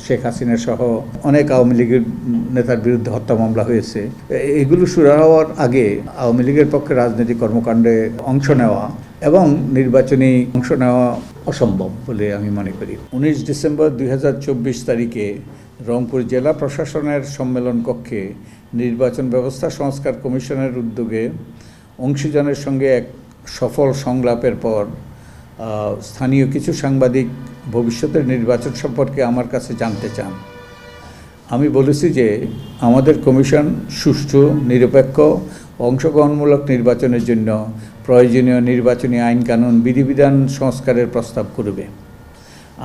শেখ হাসিনা সহ অনেক আওয়ামী লীগের নেতার বিরুদ্ধে হত্যা মামলা হয়েছে। এগুলো শুরু হওয়ার আগে আওয়ামী লীগের পক্ষে রাজনৈতিক কর্মকাণ্ডে অংশ নেওয়া এবং নির্বাচনী অংশ নেওয়া অসম্ভব বলে আমি মনে করি। 19 ডিসেম্বর 2024 তারিখে রংপুর জেলা প্রশাসনের সম্মেলন কক্ষে নির্বাচন ব্যবস্থা সংস্কার কমিশনের উদ্যোগে অংশীজনের সঙ্গে এক সফল সংলাপের পর স্থানীয় কিছু সাংবাদিক ভবিষ্যতের নির্বাচন সম্পর্কে আমার কাছে জানতে চান। আমি বলেছি যে আমাদের কমিশন সুষ্ঠু, নিরপেক্ষ, অংশগ্রহণমূলক নির্বাচনের জন্য প্রয়োজনীয় নির্বাচনী আইন কানুন বিধিবিধান সংস্কারের প্রস্তাব করবে।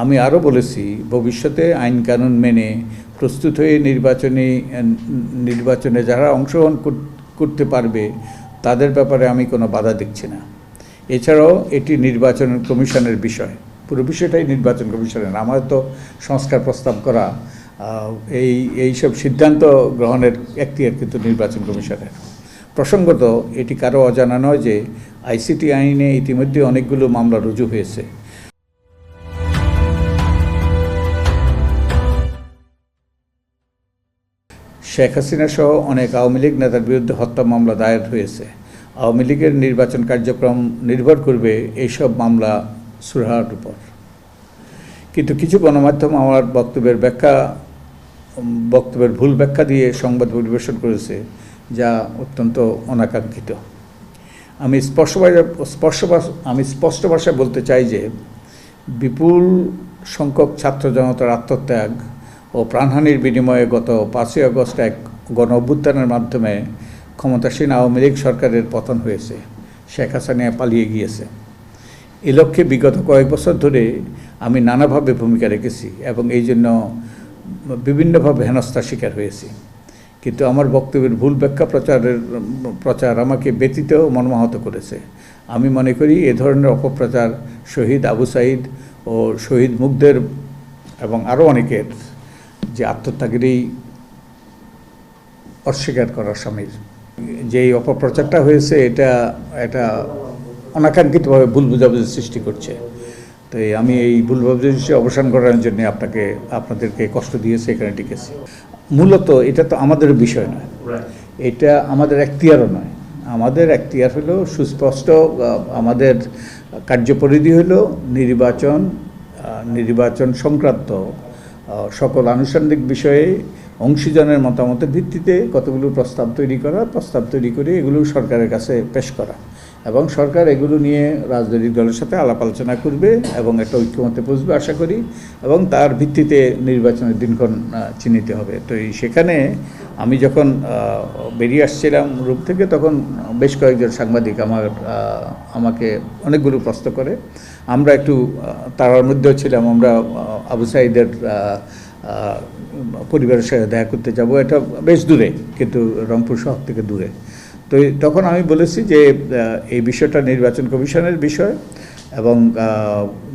আমি আরও বলেছি ভবিষ্যতে আইন কানুন মেনে প্রস্তুত হয়ে নির্বাচনে যারা অংশগ্রহণ করতে পারবে তাদের ব্যাপারে আমি কোনো বাধা দেখছি না। এছাড়াও এটি নির্বাচন কমিশনের বিষয়, পুরো বিষয়টাই নির্বাচন কমিশনের। আমার তো সংস্কার প্রস্তাব করা, এইসব সিদ্ধান্ত গ্রহণের এখতিয়ার কিন্তু নির্বাচন কমিশনের। প্রসঙ্গত এটি কারো অজানা নয় যে আইসিটি আইনে ইতিমধ্যে অনেকগুলো মামলা রুজু হয়েছে। শেখ হাসিনা সহ অনেক আওয়ামী লীগ নেতার বিরুদ্ধে হত্যা মামলা দায়ের হয়েছে। আওয়ামী লীগের নির্বাচন কার্যক্রম নির্ভর করবে এইসব মামলা সুরাহার উপর। কিন্তু কিছু গণমাধ্যম আমার বক্তব্যের ভুল ব্যাখ্যা দিয়ে সংবাদ পরিবেশন করেছে, যা অত্যন্ত অনাকাঙ্ক্ষিত। আমি স্পষ্ট ভাষায় বলতে চাই যে বিপুল সংখ্যক ছাত্র জনতার আত্মত্যাগ ও প্রাণহানির বিনিময়ে গত 5ই আগস্ট এক গণ অভ্যুত্থানের মাধ্যমে ক্ষমতাসীন আওয়ামী লীগ সরকারের পতন হয়েছে। শেখ হাসিনা পালিয়ে গিয়েছে। এ লক্ষ্যে বিগত কয়েক বছর ধরে আমি নানাভাবে ভূমিকা রেখেছি এবং এই জন্য বিভিন্নভাবে হেনস্থার শিকার হয়েছি। কিন্তু আমার বক্তব্যের ভুল ব্যাখ্যা প্রচার আমাকে ব্যতীত মর্মাহত করেছে। আমি মনে করি এ ধরনের অপপ্রচার শহীদ আবু সাঈদ ও শহীদ মুগ্ধের এবং আরও অনেকের যে আত্মত্যাগেরই অস্বীকার করার সামিল। যেই অপপ্রচারটা হয়েছে এটা অনাকাঙ্ক্ষিতভাবে ভুল বুঝাবুঝির সৃষ্টি করছে। তো আমি এই ভুল বুঝাবুঝি অবসান করার জন্য আপনাদেরকে কষ্ট দিয়েছে, এখানে টিকেছি। মূলত এটা তো আমাদের বিষয় নয়, এটা আমাদের এখতিয়ারও নয়। আমাদের এখতিয়ার হলো সুস্পষ্ট, আমাদের কার্যপরিধি হলো নির্বাচন সংক্রান্ত সকল আনুষ্ঠানিক বিষয়ে অংশীজনের মতামতের ভিত্তিতে কতগুলো প্রস্তাব তৈরি করে এগুলো সরকারের কাছে পেশ করা, এবং সরকার এগুলো নিয়ে রাজনৈতিক দলের সাথে আলাপ আলোচনা করবে এবং একটা ঐক্যমত্যে পৌঁছবে আশা করি, এবং তার ভিত্তিতে নির্বাচনের দিনক্ষণ চিহ্নিত হবে। তো সেখানে আমি যখন বেরিয়ে আসছিলাম রূপ থেকে, তখন বেশ কয়েকজন সাংবাদিক আমাকে অনেকগুলো প্রশ্ন করে। আমরা একটু তার মধ্যেও ছিলাম, আমরা আবু সাঈদের পরিবারের সাথে দেখা করতে যাব। এটা বেশ দূরে, কিন্তু রংপুর শহর থেকে দূরে। তো তখন আমি বলেছি যে এই বিষয়টা নির্বাচন কমিশনের বিষয়, এবং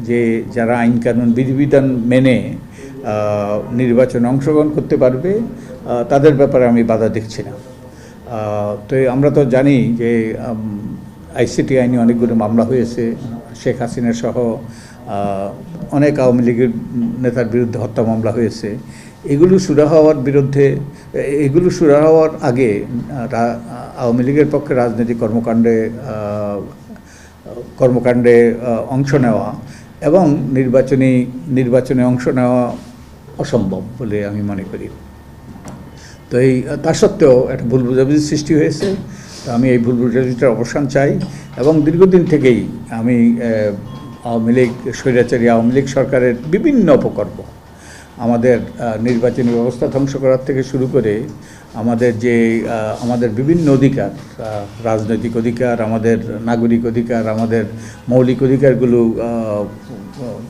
যে যারা আইন কানুন বিধিবিধান মেনে নির্বাচনে অংশগ্রহণ করতে পারবে তাদের ব্যাপারে আমি বাধা দেখছি না। তো আমরা তো জানি যে আইসিটি আইনে অনেকগুলো মামলা হয়েছে। শেখ হাসিনা সহ অনেক আওয়ামী লীগের নেতার বিরুদ্ধে হত্যা মামলা হয়েছে। এগুলো শুরু হওয়ার আগে আওয়ামী লীগের পক্ষে রাজনৈতিক কর্মকাণ্ডে অংশ নেওয়া এবং নির্বাচনে অংশ নেওয়া অসম্ভব বলে আমি মনে করি। তো তা সত্ত্বেও একটা ভুল বুঝাবুঝির সৃষ্টি হয়েছে। তো আমি এই ভুল বুঝাবুঝিটার অবসান চাই, এবং দীর্ঘদিন থেকেই আমি স্বৈরাচারী আওয়ামী লীগ সরকারের বিভিন্ন অপকর্ম, আমাদের নির্বাচনী ব্যবস্থা ধ্বংস করার থেকে শুরু করে আমাদের বিভিন্ন অধিকার, রাজনৈতিক অধিকার, আমাদের নাগরিক অধিকার, আমাদের মৌলিক অধিকারগুলো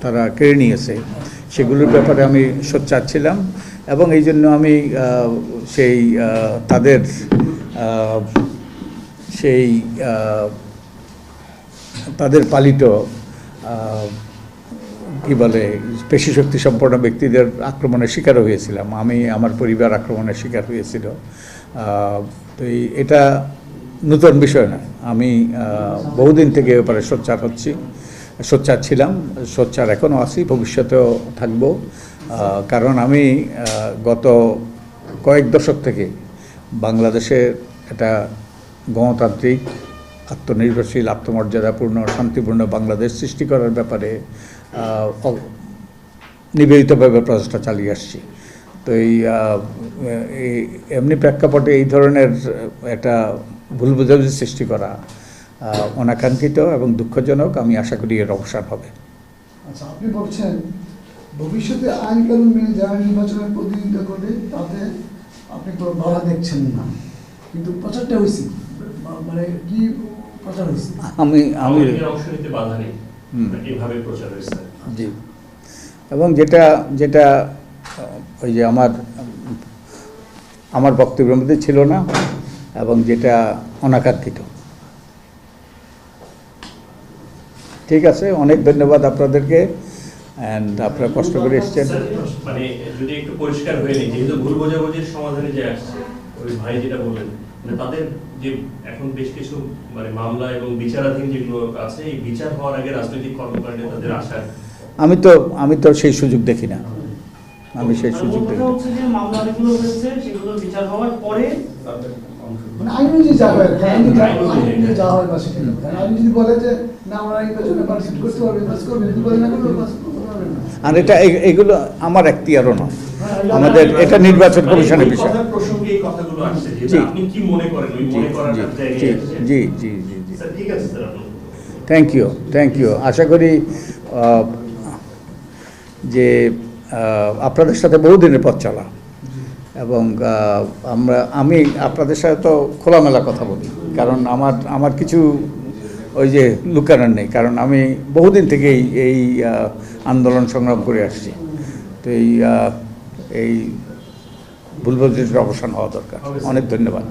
তারা কেড়ে নিয়েছে, সেগুলোর ব্যাপারে আমি সোচ্চার ছিলাম। এবং এই জন্য আমি তাদের পালিত পেশিশক্তি সম্পন্ন ব্যক্তিদের আক্রমণের শিকারও হয়েছিলাম। আমার পরিবার আক্রমণের শিকার হয়েছিল। তো এটা নতুন বিষয় নয়। আমি বহুদিন থেকে এ ব্যাপারে সোচ্চার ছিলাম, সোচ্চার এখনও আছি, ভবিষ্যতেও থাকবো। কারণ আমি গত কয়েক দশক থেকে বাংলাদেশের একটা গণতান্ত্রিক, আত্মনির্ভরশীল, আত্মমর্যাদাপূর্ণ, শান্তিপূর্ণ বাংলাদেশ সৃষ্টি করার ব্যাপারে নিবেদিতভাবে প্রচেষ্টা চালিয়ে আসছি। তো এমনি প্রেক্ষাপটে এই ধরনের একটা ভুল বোঝাবুঝি সৃষ্টি করা অনাকাঙ্ক্ষিত এবং দুঃখজনক। আমি আশা করি এর অবসান হবে। আচ্ছা, আপনি বলছেন ভবিষ্যতে আইন কানুন মেনে যারা নির্বাচনের প্রতিনিধিত্ব করবে তাতে আপনি কোনো বাধা দেখছেন না, কিন্তু প্রচারটা হয়েছে, মানে কি প্রচার হয়েছে? আমি অংশ নিতে বাধা নেই, এভাবে প্রচার হয়েছে। জি, এবং যেটা ওই যে আমার বক্তব্যের মধ্যে ছিল না এবং যেটা অনাকাঙ্ক্ষিত। ঠিক আছে, অনেক ধন্যবাদ আপনাদেরকে। অ্যান্ড আপনারা কষ্ট করে এসছেন। মানে যদি একটু পরিষ্কার হয়ে নেই, যেহেতু ভুল বোঝাবুঝির সমাধানে যে আসছে ওই ভাই যেটা বললেন, মানে তাদের যে এখন বেশ কিছু মানে মামলা এবং বিচারাধীন যেগুলো আছে, এই বিচার হওয়ার আগে রাজনৈতিক কর্মকাণ্ডে তাদের আশা। আমি তো সেই সুযোগ দেখি না। আমি সেই সুযোগ দেখি না। মামলাগুলো হয়েছে সেগুলো বিচার হওয়ার পরে মানে আইনি যে যা হয়, আইনি যা হয় বা সেটা আইনি যদি বলে যে না আমরা নির্বাচনে পার্টিসিপেট করতে পারবে, পাস করবে, যদি বলে না করবে পাস করবে না। আর এগুলো আমার এখতিয়ারও নয়, আমাদের এটা নির্বাচন কমিশনের বিষয়। প্রসঙ্গে এই কথাগুলো আসছে, জি, আপনি কি মনে করেন ওই মনে করাটা জায়গায় আসছে? জি জি জি জি, স্যার ঠিক আছে স্যার, আপনার থ্যাংক ইউ। আশা করি যে আপনাদের সাথে বহুদিনের পথ চলা, এবং আমি আপনাদের সাথে তো খোলামেলা কথা বলি, কারণ আমার কিছু ওই যে লুকানোর নেই, কারণ আমি বহুদিন থেকেই এই আন্দোলন সংগ্রাম করে আসছি। তো এই ভুল বোঝাবুঝির অবসান হওয়া দরকার। অনেক ধন্যবাদ।